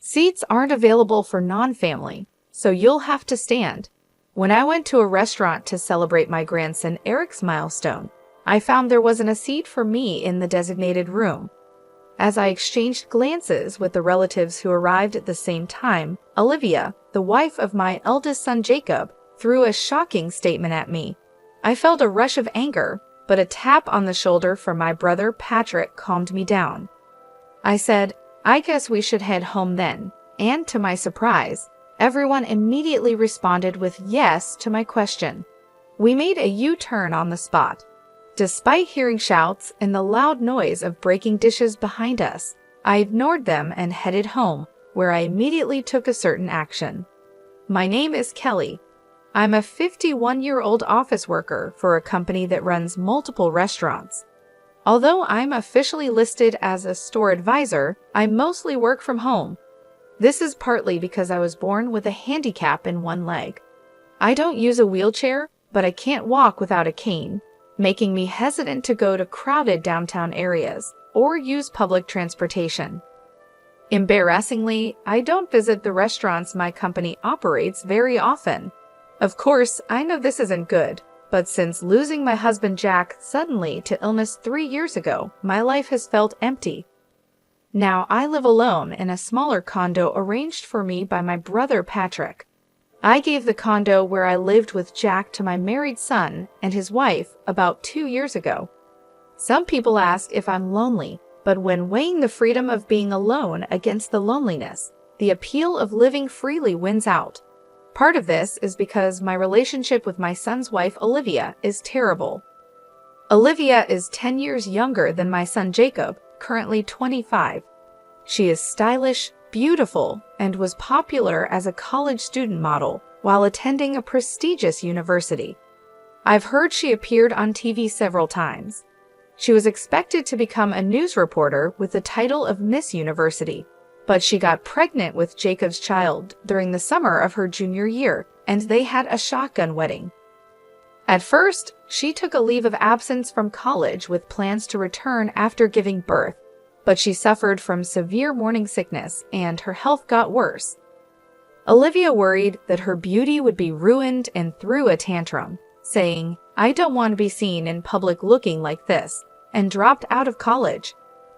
Seats aren't available for non-family, so you'll have to stand. When I went to a restaurant to celebrate my grandson Eric's milestone, I found there wasn't a seat for me in the designated room. As I exchanged glances with the relatives who arrived at the same time, Olivia, the wife of my eldest son Jacob, threw a shocking statement at me. I felt a rush of anger, but a tap on the shoulder from my brother Patrick calmed me down. I said, "I guess we should head home then," and to my surprise, everyone immediately responded with yes to my question. We made a U-turn on the spot. Despite hearing shouts and the loud noise of breaking dishes behind us, I ignored them and headed home, where I immediately took a certain action. My name is Kelly. I'm a 51-year-old office worker for a company that runs multiple restaurants. Although I'm officially listed as a store advisor, I mostly work from home. This is partly because I was born with a handicap in one leg. I don't use a wheelchair, but I can't walk without a cane, making me hesitant to go to crowded downtown areas or use public transportation. Embarrassingly, I don't visit the restaurants my company operates very often. Of course, I know this isn't good, but since losing my husband Jack suddenly to illness 3 years ago, my life has felt empty. Now I live alone in a smaller condo arranged for me by my brother Patrick. I gave the condo where I lived with Jack to my married son and his wife about 2 years ago. Some people ask if I'm lonely, but when weighing the freedom of being alone against the loneliness, the appeal of living freely wins out. Part of this is because my relationship with my son's wife Olivia is terrible. Olivia is 10 years younger than my son Jacob, currently 25. She is stylish, beautiful, and was popular as a college student model while attending a prestigious university. I've heard she appeared on TV several times. She was expected to become a news reporter with the title of Miss University, but she got pregnant with Jacob's child during the summer of her junior year, and they had a shotgun wedding. At first, she took a leave of absence from college with plans to return after giving birth, but she suffered from severe morning sickness and her health got worse. Olivia worried that her beauty would be ruined and threw a tantrum, saying, "I don't want to be seen in public looking like this," and dropped out of college.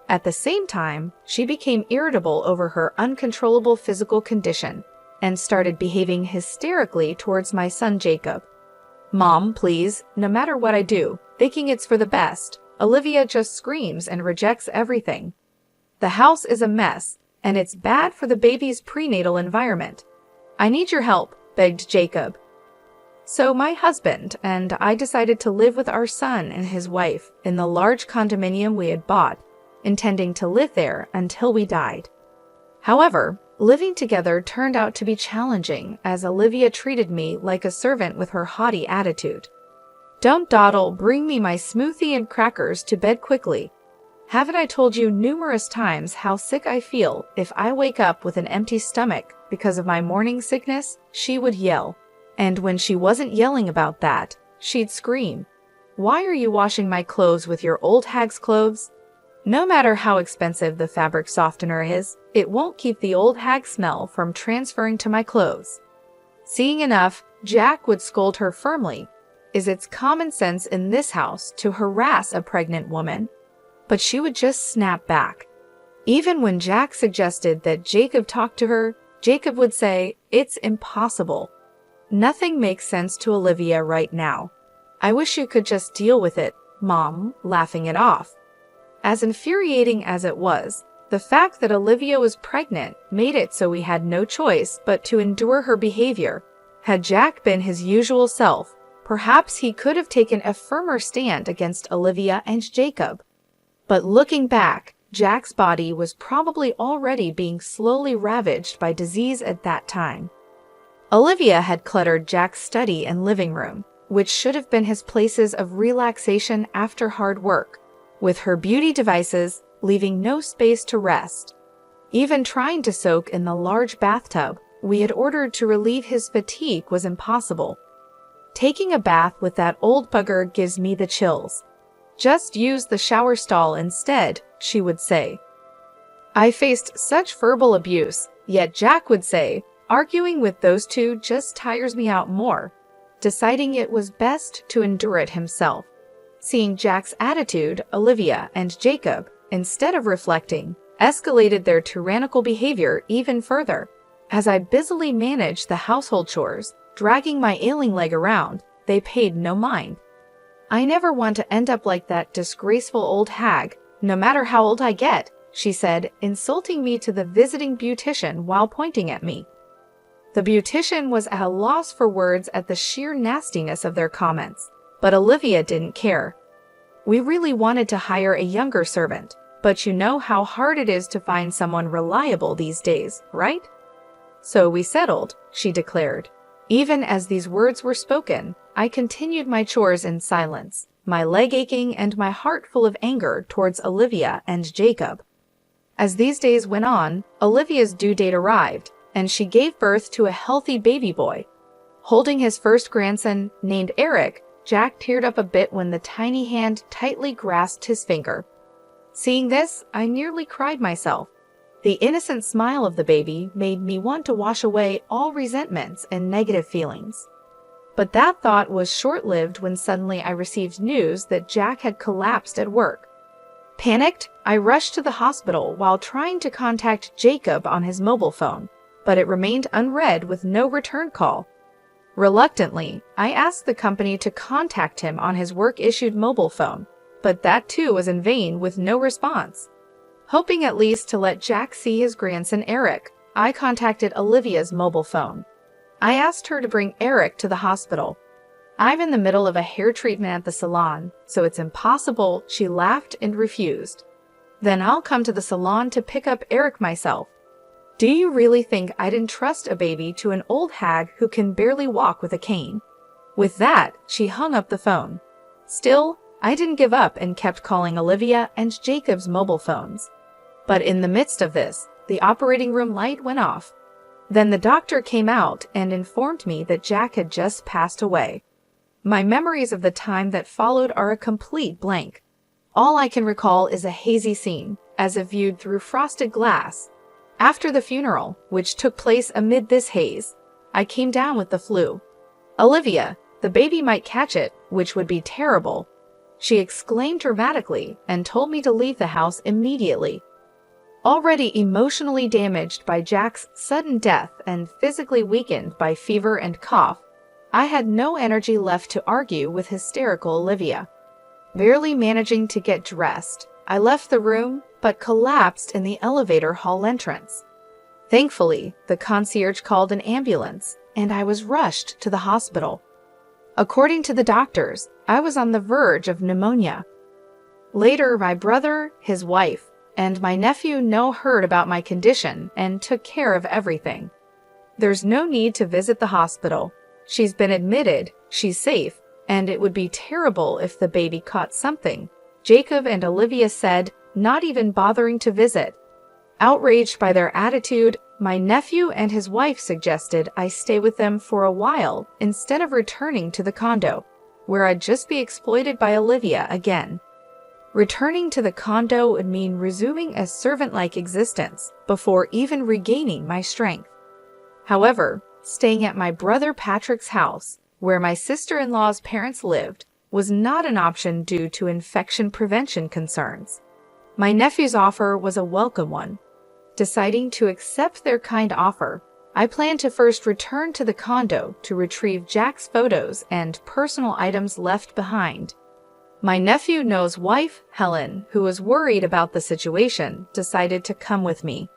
At the same time, she became irritable over her uncontrollable physical condition and started behaving hysterically towards my son Jacob. "Mom, please, no matter what I do, thinking it's for the best," Olivia just screams and rejects everything. "The house is a mess, and it's bad for the baby's prenatal environment. I need your help," begged Jacob. So my husband and I decided to live with our son and his wife in the large condominium we had bought, intending to live there until we died. However, living together turned out to be challenging as Olivia treated me like a servant with her haughty attitude. "Don't dawdle, bring me my smoothie and crackers to bed quickly. Haven't I told you numerous times how sick I feel if I wake up with an empty stomach because of my morning sickness?" she would yell. And when she wasn't yelling about that, she'd scream, "Why are you washing my clothes with your old hag's clothes? No matter how expensive the fabric softener is, it won't keep the old hag smell from transferring to my clothes." Seeing enough, Jack would scold her firmly. Is it's common sense in this house to harass a pregnant woman? But she would just snap back. Even when Jack suggested that Jacob talk to her, Jacob would say, "It's impossible." Nothing makes sense to Olivia right now. "I wish you could just deal with it, Mom," laughing it off. As infuriating as it was, the fact that Olivia was pregnant made it so we had no choice but to endure her behavior. Had Jack been his usual self, perhaps he could have taken a firmer stand against Olivia and Jacob. But looking back, Jack's body was probably already being slowly ravaged by disease at that time. Olivia had cluttered Jack's study and living room, which should have been his places of relaxation after hard work, with her beauty devices, leaving no space to rest. Even trying to soak in the large bathtub we had ordered to relieve his fatigue was impossible. "Taking a bath with that old bugger gives me the chills. Just use the shower stall instead," she would say. I faced such verbal abuse, Yet Jack would say, arguing with those two just tires me out more, deciding it was best to endure it himself. Seeing Jack's attitude, Olivia and Jacob, instead of reflecting, escalated their tyrannical behavior even further. As I busily managed the household chores, dragging my ailing leg around, they paid no mind. "I never want to end up like that disgraceful old hag, no matter how old I get," she said, insulting me to the visiting beautician while pointing at me. The beautician was at a loss for words at the sheer nastiness of their comments, but Olivia didn't care. "We really wanted to hire a younger servant, but you know how hard it is to find someone reliable these days, right? So we settled," she declared. Even as these words were spoken, I continued my chores in silence, my leg aching and my heart full of anger towards Olivia and Jacob. As these days went on, Olivia's due date arrived, and she gave birth to a healthy baby boy. Holding his first grandson, named Eric, Jack teared up a bit when the tiny hand tightly grasped his finger. Seeing this, I nearly cried myself. The innocent smile of the baby made me want to wash away all resentments and negative feelings. But that thought was short-lived when suddenly I received news that Jack had collapsed at work. Panicked, I rushed to the hospital while trying to contact Jacob on his mobile phone, but it remained unread with no return call. Reluctantly, I asked the company to contact him on his work-issued mobile phone, but that too was in vain with no response. Hoping at least to let Jack see his grandson Eric, I contacted Olivia's mobile phone. I asked her to bring Eric to the hospital. "I'm in the middle of a hair treatment at the salon, so it's impossible," she laughed and refused. "Then I'll come to the salon to pick up Eric myself." Do you really think I didn't trust a baby to an old hag who can barely walk with a cane? With that, she hung up the phone. Still, I didn't give up and kept calling Olivia and Jacob's mobile phones. But in the midst of this, the operating room light went off. Then the doctor came out and informed me that Jack had just passed away. My memories of the time that followed are a complete blank. All I can recall is a hazy scene, as if viewed through frosted glass. After the funeral, which took place amid this haze, I came down with the flu. "Olivia, the baby might catch it, which would be terrible," she exclaimed dramatically and told me to leave the house immediately. Already emotionally damaged by Jack's sudden death and physically weakened by fever and cough, I had no energy left to argue with hysterical Olivia. Barely managing to get dressed, I left the room but collapsed in the elevator hall entrance. Thankfully, the concierge called an ambulance, and I was rushed to the hospital. According to the doctors, I was on the verge of pneumonia. Later, my brother, his wife, and my nephew heard about my condition and took care of everything. "There's no need to visit the hospital. She's been admitted, she's safe, and it would be terrible if the baby caught something," Jacob and Olivia said, not even bothering to visit. Outraged by their attitude, my nephew and his wife suggested I stay with them for a while instead of returning to the condo, where I'd just be exploited by Olivia again. Returning to the condo would mean resuming a servant-like existence before even regaining my strength. However, staying at my brother Patrick's house, where my sister-in-law's parents lived, was not an option due to infection prevention concerns. My nephew's offer was a welcome one. Deciding to accept their kind offer, I planned to first return to the condo to retrieve Jack's photos and personal items left behind. My nephew's wife, Helen, who was worried about the situation, decided to come with me.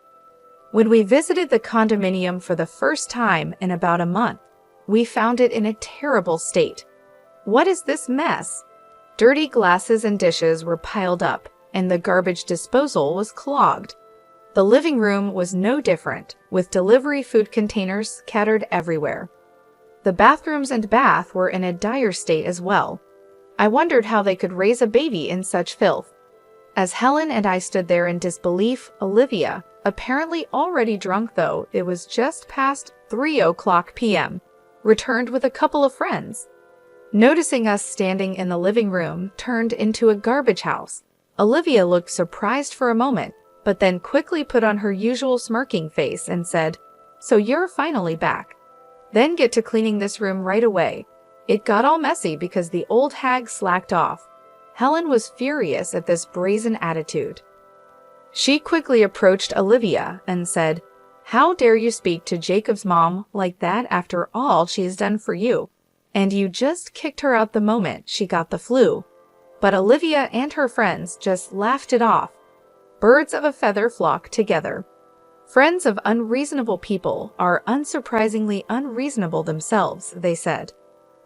When we visited the condominium for the first time in about a month, we found it in a terrible state. What is this mess? Dirty glasses and dishes were piled up, and the garbage disposal was clogged. The living room was no different, with delivery food containers scattered everywhere. The bathrooms and bath were in a dire state as well. I wondered how they could raise a baby in such filth. As Helen and I stood there in disbelief, Olivia, apparently already drunk though it was just past 3:00 p.m., returned with a couple of friends. Noticing us standing in the living room turned into a garbage house, Olivia looked surprised for a moment, but then quickly put on her usual smirking face and said, "So you're finally back. Then get to cleaning this room right away." It got all messy because the old hag slacked off. Helen was furious at this brazen attitude. She quickly approached Olivia and said, "How dare you speak to Jacob's mom like that after all she has done for you? And you just kicked her out the moment she got the flu." But Olivia and her friends just laughed it off. Birds of a feather flock together. Friends of unreasonable people are unsurprisingly unreasonable themselves, they said.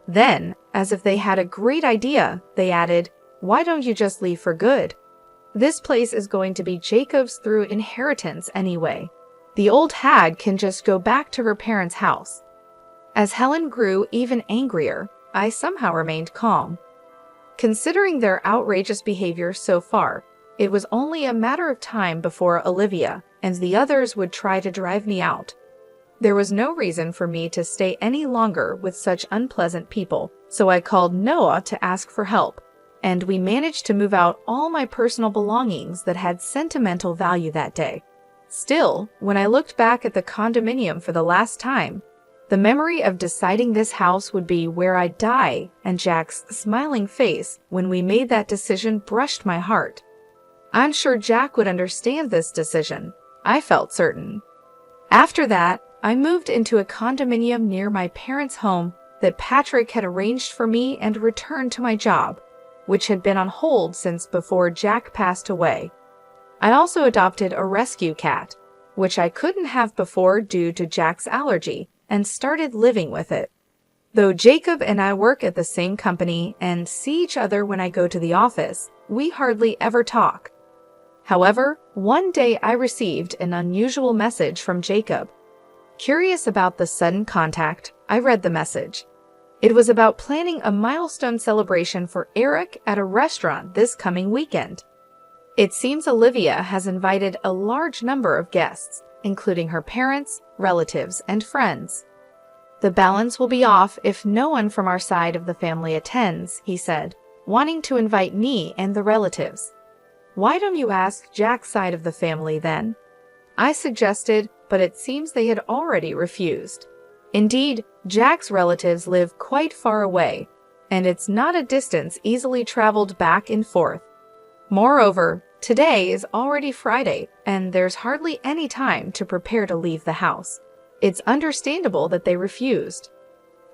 Then, as if they had a great idea, they added, "Why don't you just leave for good? This place is going to be Jacob's through inheritance anyway. The old hag can just go back to her parents' house." As Helen grew even angrier, I somehow remained calm. Considering their outrageous behavior so far, it was only a matter of time before Olivia and the others would try to drive me out. There was no reason for me to stay any longer with such unpleasant people, so I called Noah to ask for help, and we managed to move out all my personal belongings that had sentimental value that day. Still, when I looked back at the condominium for the last time, the memory of deciding this house would be where I'd die and Jack's smiling face when we made that decision brushed my heart. I'm sure Jack would understand this decision. I felt certain. After that, I moved into a condominium near my parents' home that Patrick had arranged for me and returned to my job, which had been on hold since before Jack passed away. I also adopted a rescue cat, which I couldn't have before due to Jack's allergy, and started living with it. Though Jacob and I work at the same company and see each other when I go to the office, we hardly ever talk. However, one day I received an unusual message from Jacob. Curious about the sudden contact, I read the message. It was about planning a milestone celebration for Eric at a restaurant this coming weekend. It seems Olivia has invited a large number of guests, including her parents, relatives, and friends. The balance will be off if no one from our side of the family attends, he said, wanting to invite me and the relatives. Why don't you ask Jack's side of the family then? I suggested, but it seems they had already refused. Indeed, Jack's relatives live quite far away, and it's not a distance easily traveled back and forth. Moreover, today is already Friday, and there's hardly any time to prepare to leave the house. It's understandable that they refused.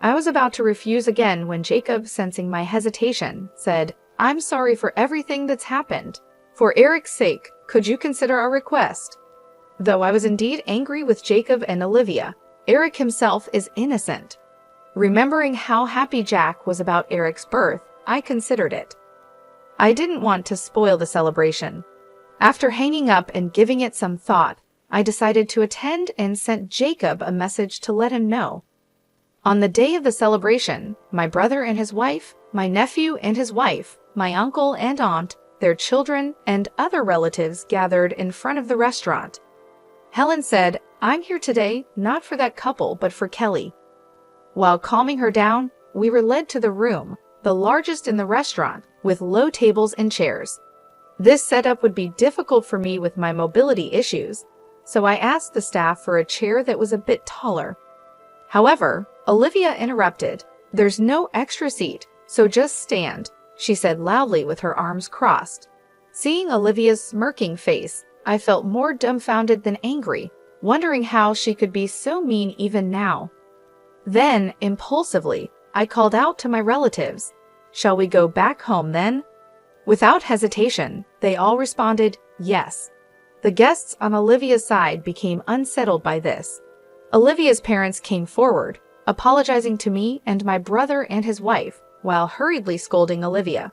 I was about to refuse again when Jacob, sensing my hesitation, said, "I'm sorry for everything that's happened. For Eric's sake, could you consider our request?" Though I was indeed angry with Jacob and Olivia, Eric himself is innocent. Remembering how happy Jack was about Eric's birth, I considered it. I didn't want to spoil the celebration. After hanging up and giving it some thought, I decided to attend and sent Jacob a message to let him know. On the day of the celebration, my brother and his wife, my nephew and his wife, my uncle and aunt, their children, and other relatives gathered in front of the restaurant. Helen said, "I'm here today, not for that couple, but for Kelly." While calming her down, we were led to the room, the largest in the restaurant, with low tables and chairs. This setup would be difficult for me with my mobility issues, so I asked the staff for a chair that was a bit taller. However, Olivia interrupted. "There's no extra seat, so just stand," she said loudly with her arms crossed. Seeing Olivia's smirking face, I felt more dumbfounded than angry, wondering how she could be so mean even now. Then, impulsively, I called out to my relatives, "Shall we go back home then?" Without hesitation, they all responded, yes. The guests on Olivia's side became unsettled by this. Olivia's parents came forward, apologizing to me and my brother and his wife, while hurriedly scolding Olivia.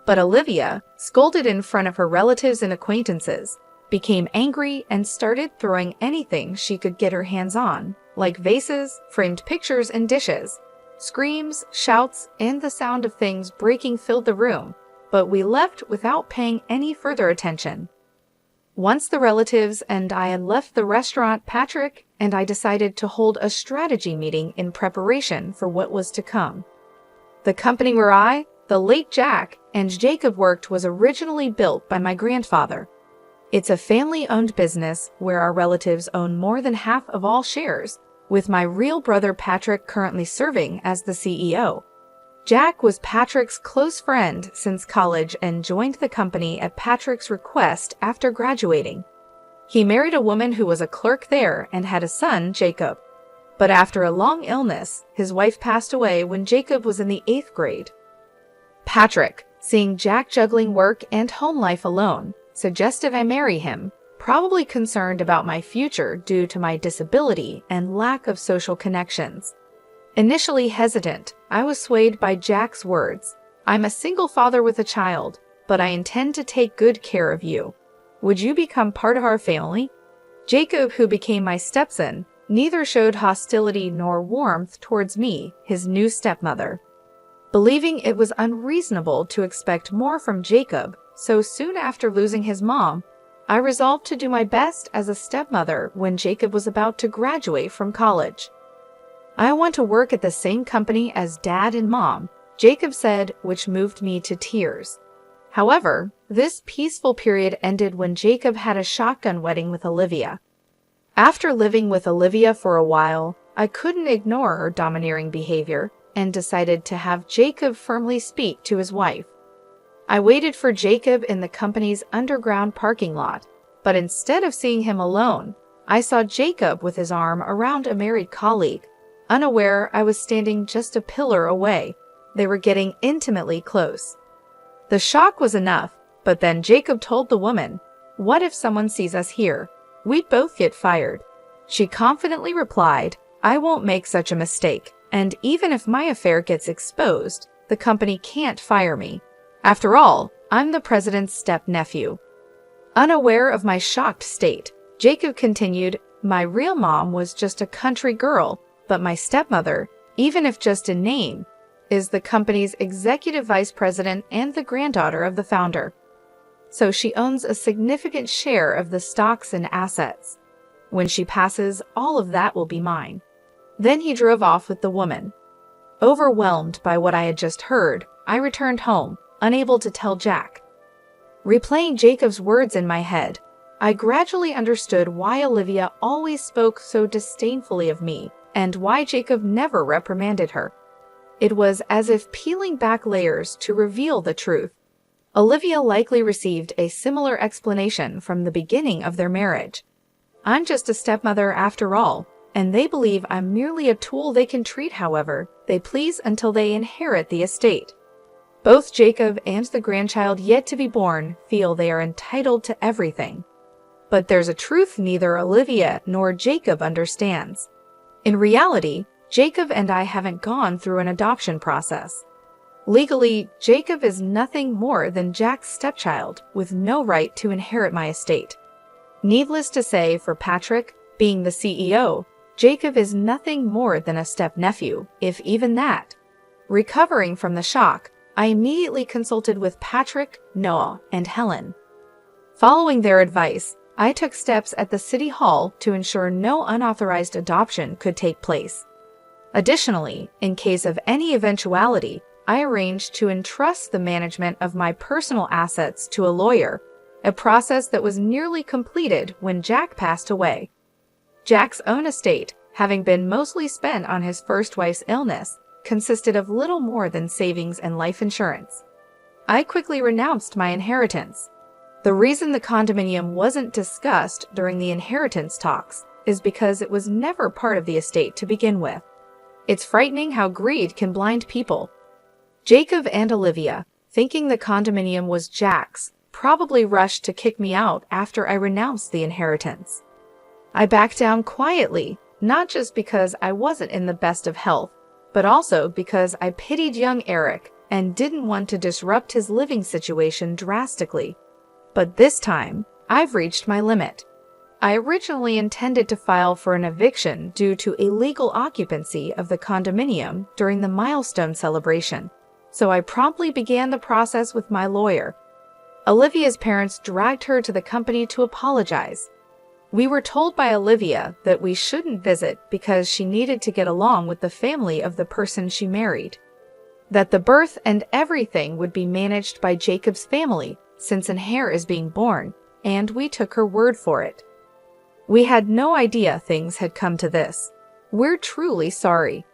But Olivia, scolded in front of her relatives and acquaintances, became angry and started throwing anything she could get her hands on, like vases, framed pictures, and dishes. Screams, shouts, and the sound of things breaking filled the room, but we left without paying any further attention. Once the relatives and I had left the restaurant, Patrick and I decided to hold a strategy meeting in preparation for what was to come. The company where I, the late Jack, and Jacob worked was originally built by my grandfather. It's a family-owned business where our relatives own more than half of all shares, with my real brother Patrick currently serving as the CEO. Jack was Patrick's close friend since college and joined the company at Patrick's request after graduating. He married a woman who was a clerk there and had a son, Jacob. But after a long illness, his wife passed away when Jacob was in the 8th grade. Patrick, seeing Jack juggling work and home life alone, suggested I marry him, probably concerned about my future due to my disability and lack of social connections. Initially hesitant, I was swayed by Jack's words. "I'm a single father with a child, but I intend to take good care of you. Would you become part of our family?" Jacob, who became my stepson, neither showed hostility nor warmth towards me, his new stepmother. Believing it was unreasonable to expect more from Jacob so soon after losing his mom, I resolved to do my best as a stepmother when Jacob was about to graduate from college. "I want to work at the same company as Dad and Mom," Jacob said, which moved me to tears. However, this peaceful period ended when Jacob had a shotgun wedding with Olivia. After living with Olivia for a while, I couldn't ignore her domineering behavior and decided to have Jacob firmly speak to his wife. I waited for Jacob in the company's underground parking lot, but instead of seeing him alone, I saw Jacob with his arm around a married colleague. Unaware I was standing just a pillar away, they were getting intimately close. The shock was enough, but then Jacob told the woman, "What if someone sees us here? We'd both get fired." She confidently replied, "I won't make such a mistake, and even if my affair gets exposed, the company can't fire me. After all, I'm the president's step-nephew." Unaware of my shocked state, Jacob continued, "My real mom was just a country girl, but my stepmother, even if just in name, is the company's executive vice president and the granddaughter of the founder. So she owns a significant share of the stocks and assets. When she passes, all of that will be mine." Then he drove off with the woman. Overwhelmed by what I had just heard, I returned home, unable to tell Jack. Replaying Jacob's words in my head, I gradually understood why Olivia always spoke so disdainfully of me, and why Jacob never reprimanded her. It was as if peeling back layers to reveal the truth. Olivia likely received a similar explanation from the beginning of their marriage. "I'm just a stepmother after all, and they believe I'm merely a tool they can treat however they please until they inherit the estate." Both Jacob and the grandchild yet to be born feel they are entitled to everything. But there's a truth neither Olivia nor Jacob understands. In reality, Jacob and I haven't gone through an adoption process. Legally, Jacob is nothing more than Jack's stepchild with no right to inherit my estate. Needless to say, for Patrick, being the CEO, Jacob is nothing more than a step-nephew, if even that. Recovering from the shock, I immediately consulted with Patrick, Noah, and Helen. Following their advice, I took steps at the City Hall to ensure no unauthorized adoption could take place. Additionally, in case of any eventuality, I arranged to entrust the management of my personal assets to a lawyer, a process that was nearly completed when Jack passed away. Jack's own estate, having been mostly spent on his first wife's illness, consisted of little more than savings and life insurance. I quickly renounced my inheritance. The reason the condominium wasn't discussed during the inheritance talks is because it was never part of the estate to begin with. It's frightening how greed can blind people. Jacob and Olivia, thinking the condominium was Jack's, probably rushed to kick me out after I renounced the inheritance. I backed down quietly, not just because I wasn't in the best of health, but also because I pitied young Eric and didn't want to disrupt his living situation drastically. But this time, I've reached my limit. I originally intended to file for an eviction due to illegal occupancy of the condominium during the milestone celebration, so I promptly began the process with my lawyer. Olivia's parents dragged her to the company to apologize. We were told by Olivia that we shouldn't visit because she needed to get along with the family of the person she married. That the birth and everything would be managed by Jacob's family, since an heir is being born, and we took her word for it. We had no idea things had come to this. We're truly sorry."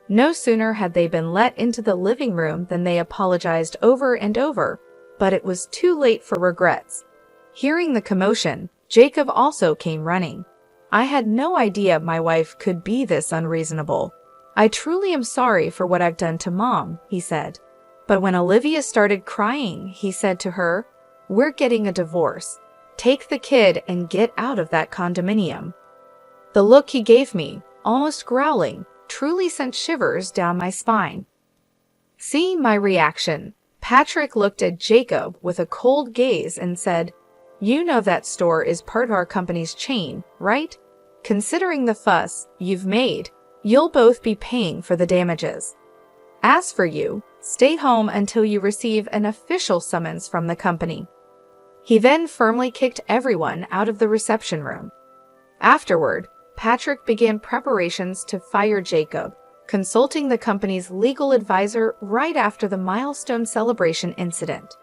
No sooner had they been let into the living room than they apologized over and over, but it was too late for regrets. Hearing the commotion, Jacob also came running. "I had no idea my wife could be this unreasonable. I truly am sorry for what I've done to Mom," he said. But when Olivia started crying, he said to her, "We're getting a divorce. Take the kid and get out of that condominium." The look he gave me, almost growling, truly sent shivers down my spine. Seeing my reaction, Patrick looked at Jacob with a cold gaze and said, "You know that store is part of our company's chain, right? Considering the fuss you've made, you'll both be paying for the damages. As for you, stay home until you receive an official summons from the company." He then firmly kicked everyone out of the reception room. Afterward, Patrick began preparations to fire Jacob, consulting the company's legal advisor right after the milestone celebration incident.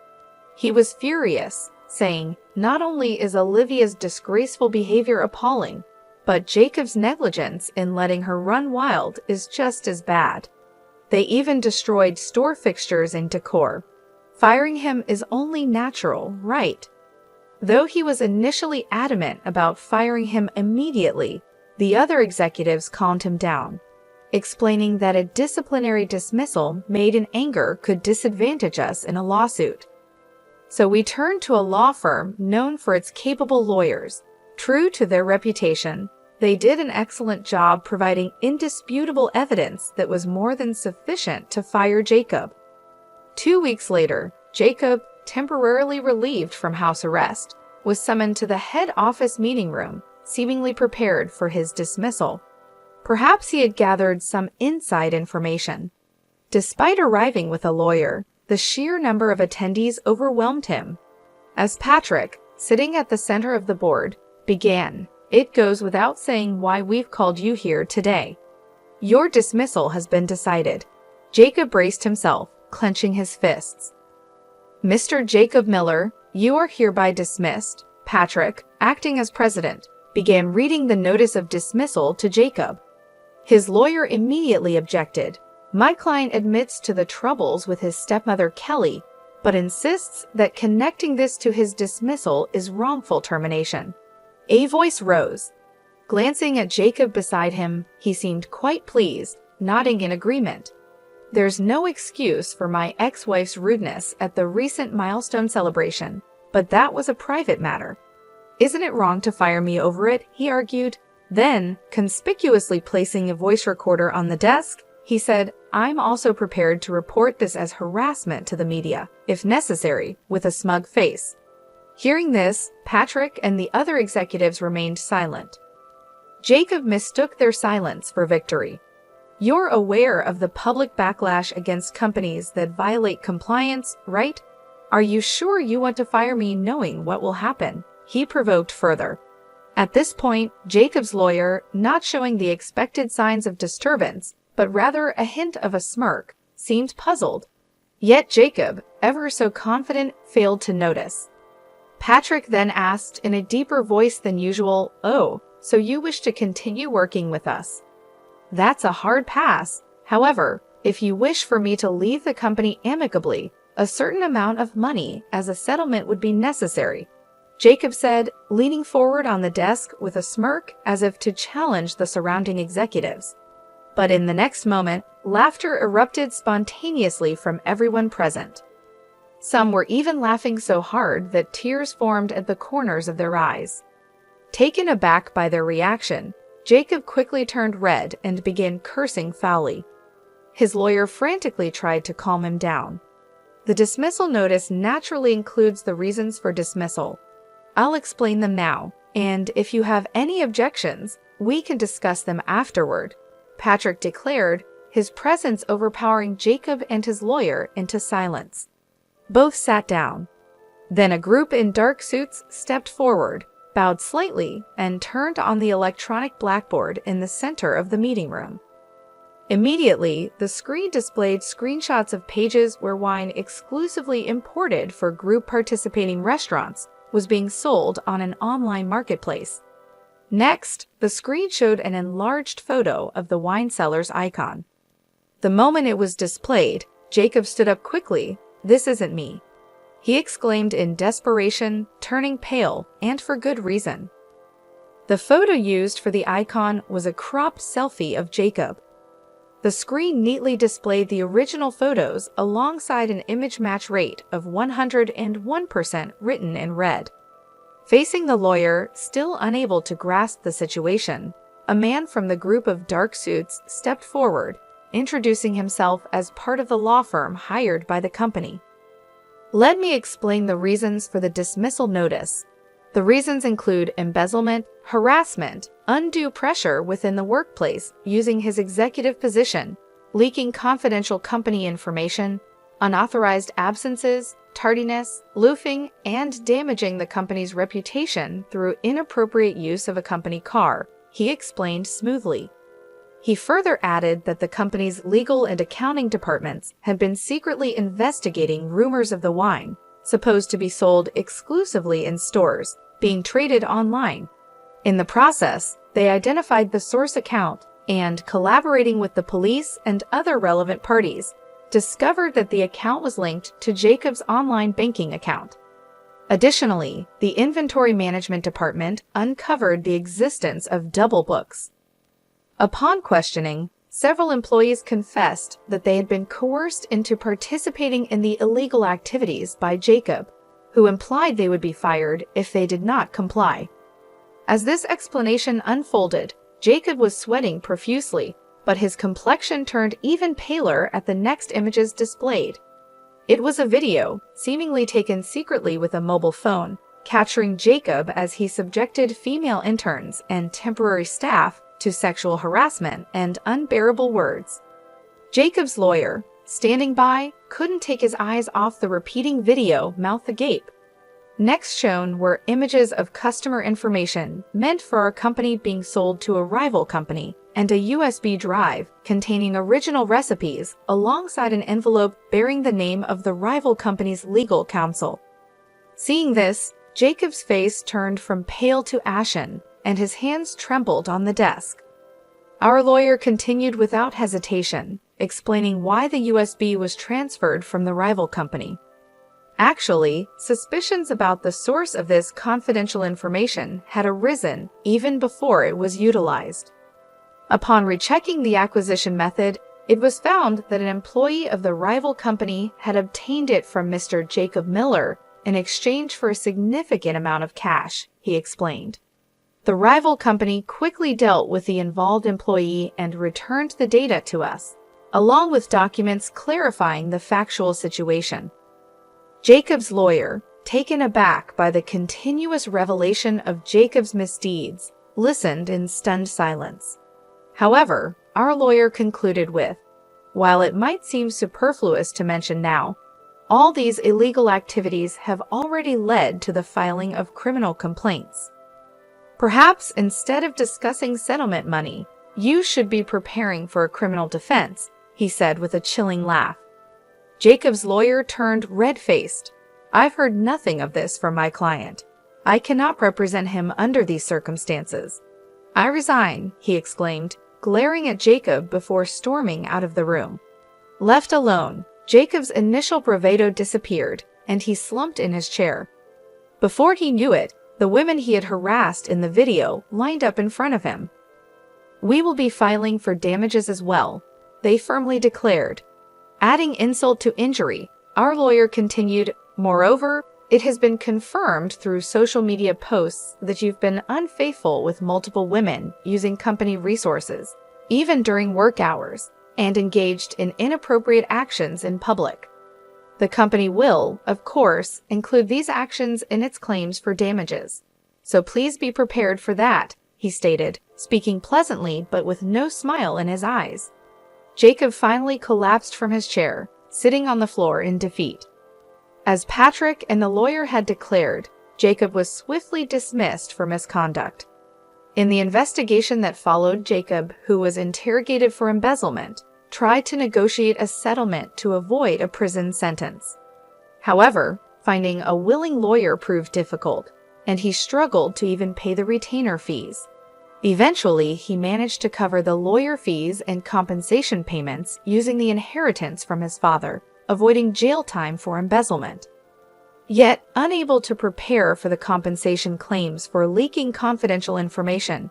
He was furious, saying, "Not only is Olivia's disgraceful behavior appalling, but Jacob's negligence in letting her run wild is just as bad. They even destroyed store fixtures and decor. Firing him is only natural, right?" Though he was initially adamant about firing him immediately, the other executives calmed him down, explaining that a disciplinary dismissal made in anger could disadvantage us in a lawsuit. So we turned to a law firm known for its capable lawyers. True to their reputation, they did an excellent job providing indisputable evidence that was more than sufficient to fire Jacob. 2 weeks later, Jacob, temporarily relieved from house arrest, was summoned to the head office meeting room, seemingly prepared for his dismissal. Perhaps he had gathered some inside information. Despite arriving with a lawyer, the sheer number of attendees overwhelmed him. As Patrick, sitting at the center of the board, began, "It goes without saying why we've called you here today. Your dismissal has been decided." Jacob braced himself, clenching his fists. "Mr. Jacob Miller, you are hereby dismissed." Patrick, acting as president, began reading the notice of dismissal to Jacob. His lawyer immediately objected. "My client admits to the troubles with his stepmother Kelly, but insists that connecting this to his dismissal is wrongful termination." A voice rose. Glancing at Jacob beside him, he seemed quite pleased, nodding in agreement. "There's no excuse for my ex-wife's rudeness at the recent milestone celebration, but that was a private matter. Isn't it wrong to fire me over it?" he argued. Then, conspicuously placing a voice recorder on the desk, he said, "I'm also prepared to report this as harassment to the media, if necessary," with a smug face. Hearing this, Patrick and the other executives remained silent. Jacob mistook their silence for victory. "You're aware of the public backlash against companies that violate compliance, right? Are you sure you want to fire me knowing what will happen?" he provoked further. At this point, Jacob's lawyer, not showing the expected signs of disturbance, but rather a hint of a smirk, seemed puzzled. Yet Jacob, ever so confident, failed to notice. Patrick then asked in a deeper voice than usual, "Oh, so you wish to continue working with us? That's a hard pass. However, if you wish for me to leave the company amicably, a certain amount of money as a settlement would be necessary," Jacob said, leaning forward on the desk with a smirk as if to challenge the surrounding executives. But in the next moment, laughter erupted spontaneously from everyone present. Some were even laughing so hard that tears formed at the corners of their eyes. Taken aback by their reaction, Jacob quickly turned red and began cursing foully. His lawyer frantically tried to calm him down. The dismissal notice naturally includes the reasons for dismissal. I'll explain them now, and if you have any objections, we can discuss them afterward, Patrick declared, his presence overpowering Jacob and his lawyer into silence. Both sat down. Then a group in dark suits stepped forward, bowed slightly, and turned on the electronic blackboard in the center of the meeting room. Immediately, the screen displayed screenshots of pages where wine exclusively imported for group participating restaurants was being sold on an online marketplace. Next, the screen showed an enlarged photo of the wine seller's icon. The moment it was displayed, Jacob stood up quickly. "This isn't me," he exclaimed in desperation, turning pale, and for good reason. The photo used for the icon was a cropped selfie of Jacob. The screen neatly displayed the original photos alongside an image match rate of 101% written in red. Facing the lawyer, still unable to grasp the situation, a man from the group of dark suits stepped forward, introducing himself as part of the law firm hired by the company. "Let me explain the reasons for the dismissal notice. The reasons include embezzlement, harassment, undue pressure within the workplace using his executive position, leaking confidential company information, unauthorized absences, tardiness, loafing, and damaging the company's reputation through inappropriate use of a company car," he explained smoothly. He further added that the company's legal and accounting departments had been secretly investigating rumors of the wine, supposed to be sold exclusively in stores, being traded online. In the process, they identified the source account and, collaborating with the police and other relevant parties, discovered that the account was linked to Jacob's online banking account. Additionally, the inventory management department uncovered the existence of double books. Upon questioning, several employees confessed that they had been coerced into participating in the illegal activities by Jacob, who implied they would be fired if they did not comply. As this explanation unfolded, Jacob was sweating profusely, but his complexion turned even paler at the next images displayed. It was a video, seemingly taken secretly with a mobile phone, capturing Jacob as he subjected female interns and temporary staff to sexual harassment and unbearable words. Jacob's lawyer, standing by, couldn't take his eyes off the repeating video, mouth agape. Next shown were images of customer information meant for our company being sold to a rival company, and a USB drive containing original recipes alongside an envelope bearing the name of the rival company's legal counsel. Seeing this, Jacob's face turned from pale to ashen, and his hands trembled on the desk. Our lawyer continued without hesitation, explaining why the USB was transferred from the rival company. Actually, suspicions about the source of this confidential information had arisen even before it was utilized. Upon rechecking the acquisition method, it was found that an employee of the rival company had obtained it from Mr. Jacob Miller in exchange for a significant amount of cash, he explained. The rival company quickly dealt with the involved employee and returned the data to us, along with documents clarifying the factual situation. Jacob's lawyer, taken aback by the continuous revelation of Jacob's misdeeds, listened in stunned silence. However, our lawyer concluded with, "While it might seem superfluous to mention now, all these illegal activities have already led to the filing of criminal complaints. Perhaps instead of discussing settlement money, you should be preparing for a criminal defense," he said with a chilling laugh. Jacob's lawyer turned red-faced. "I've heard nothing of this from my client. I cannot represent him under these circumstances. I resign," he exclaimed, glaring at Jacob before storming out of the room. Left alone, Jacob's initial bravado disappeared, and he slumped in his chair. Before he knew it, the women he had harassed in the video lined up in front of him. "We will be filing for damages as well," they firmly declared. Adding insult to injury, our lawyer continued, "Moreover, it has been confirmed through social media posts that you've been unfaithful with multiple women using company resources, even during work hours, and engaged in inappropriate actions in public. The company will, of course, include these actions in its claims for damages. So please be prepared for that," he stated, speaking pleasantly but with no smile in his eyes. Jacob finally collapsed from his chair, sitting on the floor in defeat. As Patrick and the lawyer had declared, Jacob was swiftly dismissed for misconduct. In the investigation that followed, Jacob, who was interrogated for embezzlement, tried to negotiate a settlement to avoid a prison sentence. However, Finding a willing lawyer proved difficult, and he struggled to even pay the retainer fees. Eventually, he managed to cover the lawyer fees and compensation payments using the inheritance from his father, avoiding jail time for embezzlement. Yet, unable to prepare for the compensation claims for leaking confidential information,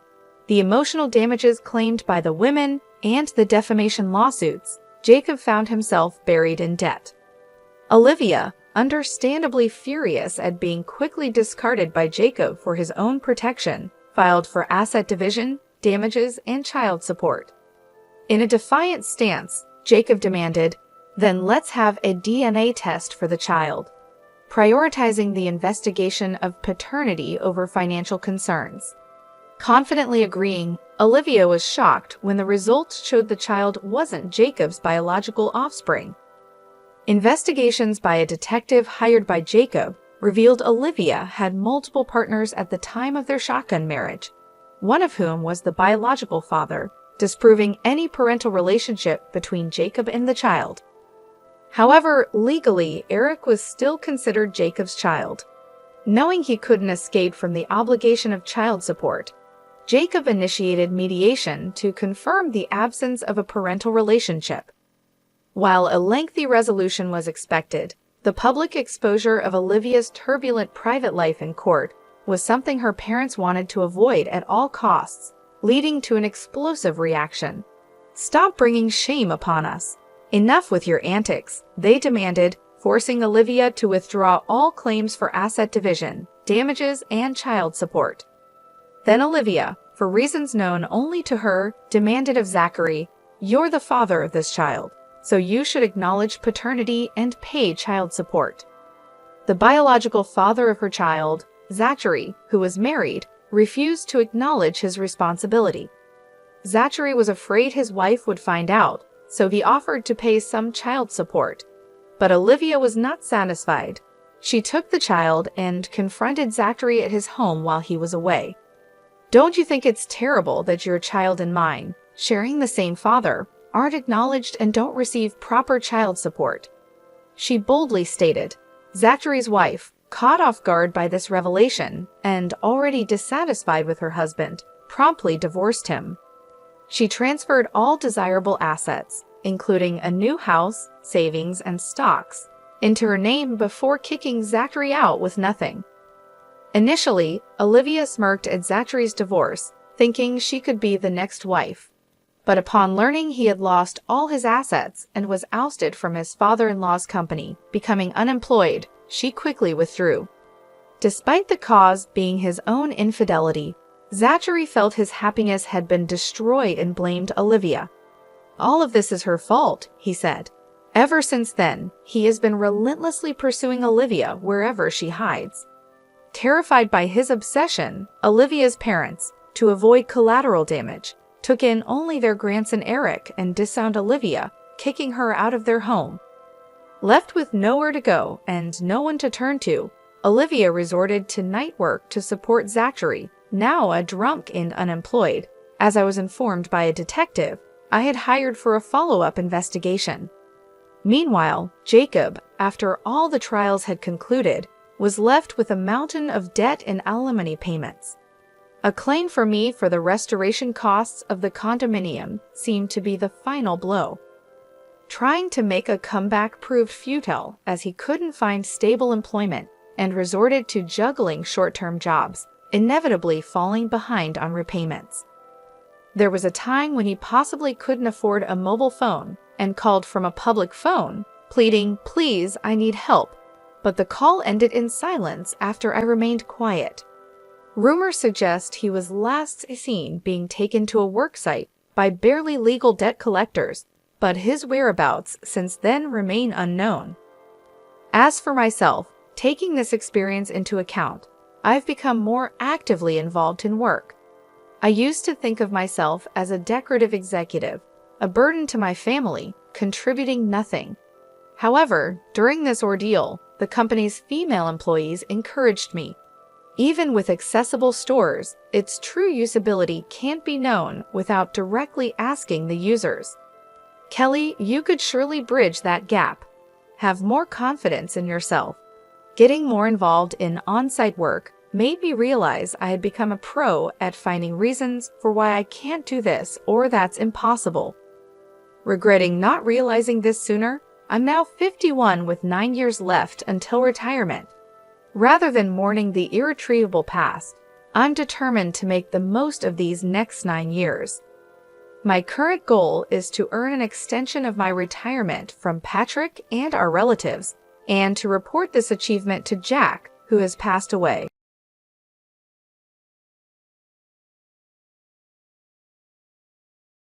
the emotional damages claimed by the women, and the defamation lawsuits, Jacob found himself buried in debt. Olivia, understandably furious at being quickly discarded by Jacob for his own protection, filed for asset division, damages, and child support. In a defiant stance, Jacob demanded, "Then let's have a DNA test for the child," prioritizing the investigation of paternity over financial concerns. Confidently agreeing, Olivia was shocked when the results showed the child wasn't Jacob's biological offspring. Investigations by a detective hired by Jacob revealed Olivia had multiple partners at the time of their shotgun marriage, one of whom was the biological father, disproving any parental relationship between Jacob and the child. However, legally, Eric was still considered Jacob's child. Knowing he couldn't escape from the obligation of child support, Jacob initiated mediation to confirm the absence of a parental relationship. While a lengthy resolution was expected, the public exposure of Olivia's turbulent private life in court was something her parents wanted to avoid at all costs, leading to an explosive reaction. "Stop bringing shame upon us. Enough with your antics," they demanded, forcing Olivia to withdraw all claims for asset division, damages, and child support. Then Olivia, for reasons known only to her, demanded of Zachary, "You're the father of this child, so you should acknowledge paternity and pay child support." The biological father of her child, Zachary, who was married, refused to acknowledge his responsibility. Zachary was afraid his wife would find out, so he offered to pay some child support. But Olivia was not satisfied. She took the child and confronted Zachary at his home while he was away. "Don't you think it's terrible that your child and mine, sharing the same father, aren't acknowledged and don't receive proper child support?" she boldly stated. Zachary's wife, caught off guard by this revelation and already dissatisfied with her husband, promptly divorced him. She transferred all desirable assets, including a new house, savings, and stocks, into her name before kicking Zachary out with nothing. Initially, Olivia smirked at Zachary's divorce, thinking she could be the next wife. But upon learning he had lost all his assets and was ousted from his father-in-law's company, becoming unemployed, she quickly withdrew. Despite the cause being his own infidelity, Zachary felt his happiness had been destroyed and blamed Olivia. "All of this is her fault," he said. Ever since then, he has been relentlessly pursuing Olivia wherever she hides. Terrified by his obsession, Olivia's parents, to avoid collateral damage, took in only their grandson Eric and disowned Olivia, kicking her out of their home. Left with nowhere to go and no one to turn to, Olivia resorted to night work to support Zachary, now a drunk and unemployed, as I was informed by a detective I had hired for a follow-up investigation. Meanwhile, Jacob, after all the trials had concluded, was left with a mountain of debt and alimony payments. A claim for me for the restoration costs of the condominium seemed to be the final blow. Trying to make a comeback proved futile as he couldn't find stable employment and resorted to juggling short-term jobs, inevitably falling behind on repayments. There was a time when he possibly couldn't afford a mobile phone and called from a public phone, pleading, "Please, I need help," but the call ended in silence after I remained quiet. Rumors suggest he was last seen being taken to a work site by barely legal debt collectors, but his whereabouts since then remain unknown. As for myself, taking this experience into account, I've become more actively involved in work. I used to think of myself as a decorative executive, a burden to my family, contributing nothing. However, during this ordeal, the company's female employees encouraged me. Even with accessible stores, its true usability can't be known without directly asking the users. "Kelly, you could surely bridge that gap. Have more confidence in yourself." Getting more involved in on-site work made me realize I had become a pro at finding reasons for why I can't do this or that's impossible. Regretting not realizing this sooner, I'm now 51 with 9 years left until retirement. Rather than mourning the irretrievable past, I'm determined to make the most of these next 9 years. My current goal is to earn an extension of my retirement from Patrick and our relatives, and to report this achievement to Jack, who has passed away.